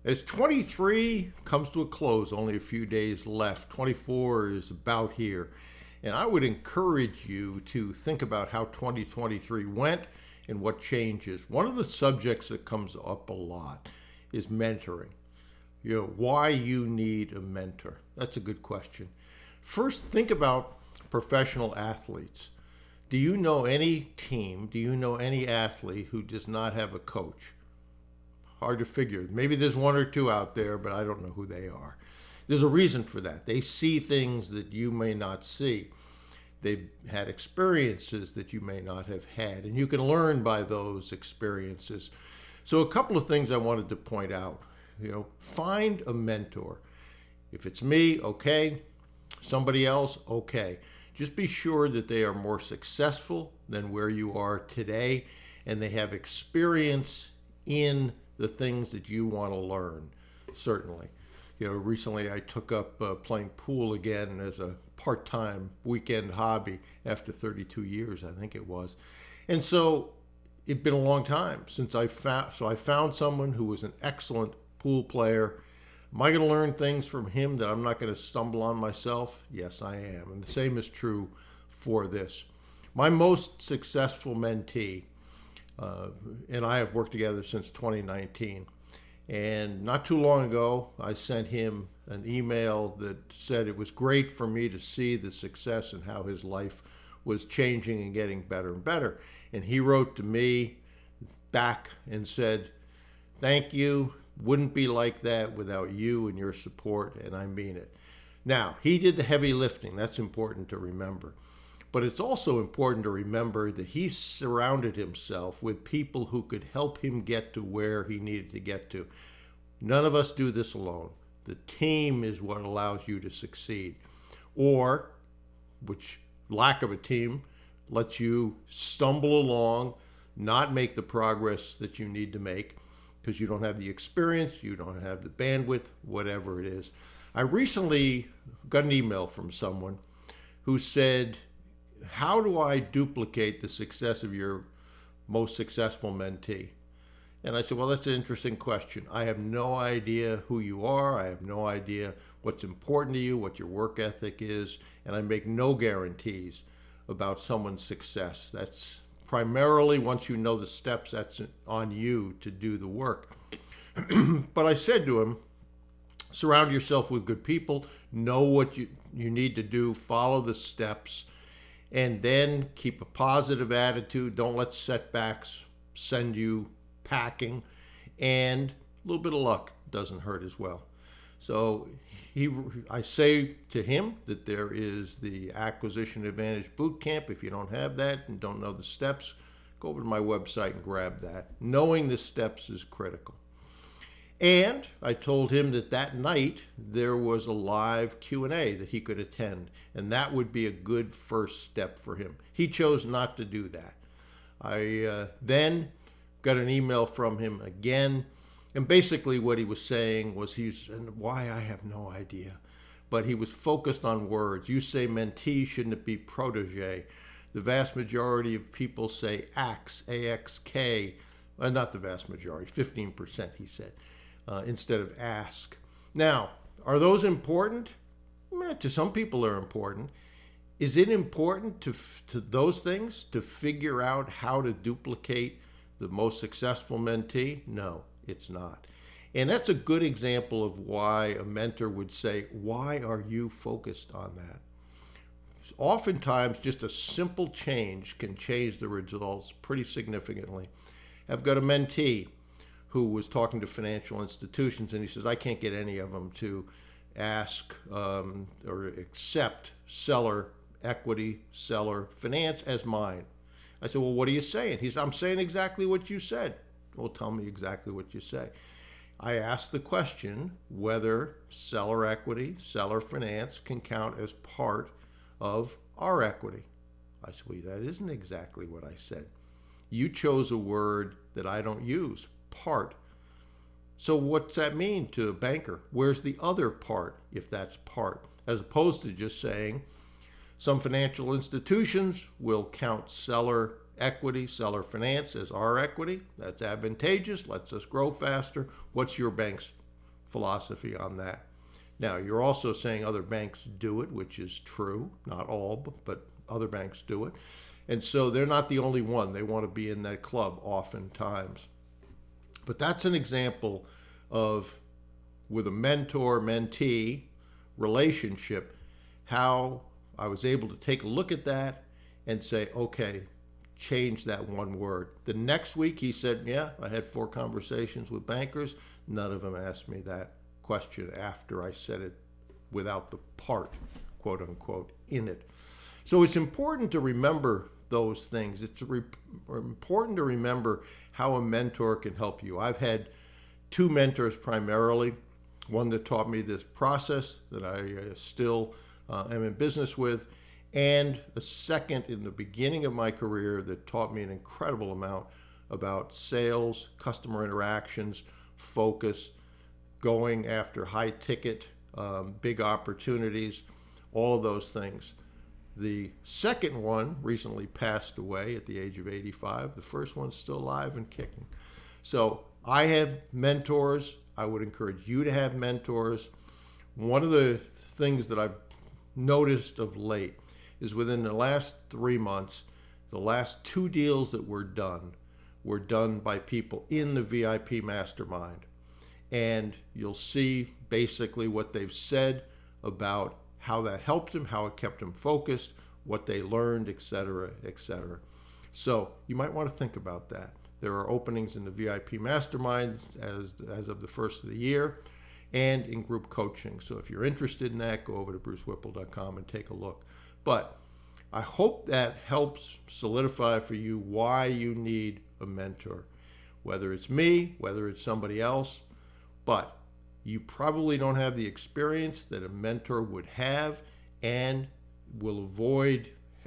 As 23 comes to a close, only a few days left, 24 is about here. And I would encourage you to think about how 2023 went and what changes. One of the subjects that comes up a lot is mentoring. Why you need a mentor. That's a good question. First, think about professional athletes. Do you know any team, do you know any athlete who does not have a coach? Hard to figure. Maybe there's one or two out there, but I don't know who they are. There's a reason for that. They see things that you may not see. They've had experiences that you may not have had, and you can learn by those experiences. So a couple of things I wanted to point out. Find a mentor. If it's me, okay. Somebody else, okay. Just be sure that they are more successful than where you are today, and they have experience in the things that you want to learn, certainly. Recently I took up playing pool again as a part-time weekend hobby after 32 years, I think it was. And so it'd been a long time since I found someone who was an excellent pool player. Am I going to learn things from him that I'm not going to stumble on myself? Yes, I am. And the same is true for this. My most successful mentee, and I have worked together since 2019. And not too long ago, I sent him an email that said it was great for me to see the success and how his life was changing and getting better and better. And he wrote to me back and said, "Thank you. Wouldn't be like that without you and your support, and I mean it." Now, he did the heavy lifting. That's important to remember. But it's also important to remember that he surrounded himself with people who could help him get to where he needed to get to. None of us do this alone. The team is what allows you to succeed. Or, which lack of a team lets you stumble along, not make the progress that you need to make because you don't have the experience, you don't have the bandwidth, whatever it is. I recently got an email from someone who said, "How do I duplicate the success of your most successful mentee?" And I said, well, that's an interesting question. I have no idea who you are. I have no idea what's important to you, what your work ethic is, and I make no guarantees about someone's success. That's primarily, once you know the steps, that's on you to do the work. But I said to him, surround yourself with good people, know what you need to do, follow the steps, and then keep a positive attitude. Don't let setbacks send you packing, and a little bit of luck doesn't hurt as well. So I say to him that there is the Acquisition Advantage Boot Camp. If you don't have that and don't know the steps, go over to my website and grab that. Knowing the steps is critical. And I told him that night there was a live Q&A that he could attend, and that would be a good first step for him. He chose not to do that. I then got an email from him again, and basically what he was saying was and why I have no idea, but he was focused on words. You say mentee, shouldn't it be protege? The vast majority of people say AXK, A-X-K, not the vast majority, 15%, he said. Instead of ask. Now, are those important? To some people they're important. Is it important to those things to figure out how to duplicate the most successful mentee? No, it's not. And that's a good example of why a mentor would say, why are you focused on that? Oftentimes, just a simple change can change the results pretty significantly. I've got a mentee who was talking to financial institutions, and he says, I can't get any of them to ask or accept seller equity, seller finance as mine. I said, well, what are you saying? He said, I'm saying exactly what you said. Well, tell me exactly what you say. I asked the question whether seller equity, seller finance can count as part of our equity. I said, well, that isn't exactly what I said. You chose a word that I don't use, part. So what's that mean to a banker? Where's the other part, if that's part? As opposed to just saying some financial institutions will count seller equity, seller finance as our equity. That's advantageous, lets us grow faster. What's your bank's philosophy on that. Now, you're also saying other banks do it, which is true. Not all, but other banks do it. And so they're not the only one. They want to be in that club oftentimes. But that's an example of, with a mentor-mentee relationship, how I was able to take a look at that and say, okay, change that one word. The next week he said, yeah, I had 4 conversations with bankers. None of them asked me that question after I said it without the part, quote unquote, in it. So it's important to remember those things. It's important to remember how a mentor can help you. I've had 2 mentors primarily, one that taught me this process that I still am in business with, and a second in the beginning of my career that taught me an incredible amount about sales, customer interactions, focus, going after high ticket, big opportunities, all of those things. The second one recently passed away at the age of 85. The first one's still alive and kicking. So I have mentors. I would encourage you to have mentors. One of the things that I've noticed of late is within the last 3 months, the last 2 deals that were done by people in the VIP mastermind. And you'll see basically what they've said about how that helped them, how it kept them focused, what they learned, etc., etc. So you might want to think about that. There are openings in the VIP mastermind as of the first of the year and in group coaching. So if you're interested in that, go over to brucewhipple.com and take a look. But I hope that helps solidify for you why you need a mentor, whether it's me, whether it's somebody else. But you probably don't have the experience that a mentor would have and will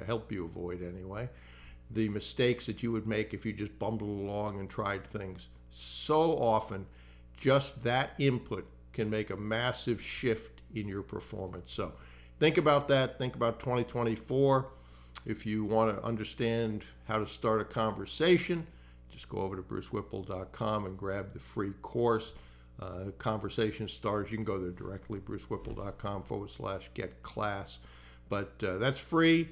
help you avoid anyway, the mistakes that you would make if you just bumbled along and tried things. So often, just that input can make a massive shift in your performance. So think about that. Think about 2024. If you want to understand how to start a conversation, just go over to brucewhipple.com and grab the free course. Conversation starters. You can go there directly, brucewhipple.com/get class. But that's free.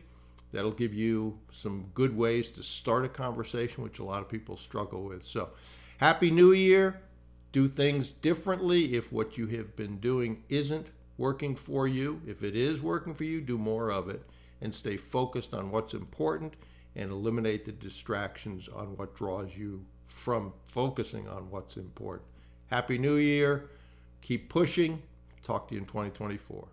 That'll give you some good ways to start a conversation, which a lot of people struggle with. So, Happy New Year. Do things differently if what you have been doing isn't working for you. If it is working for you, do more of it and stay focused on what's important and eliminate the distractions on what draws you from focusing on what's important. Happy New Year. Keep pushing. Talk to you in 2024.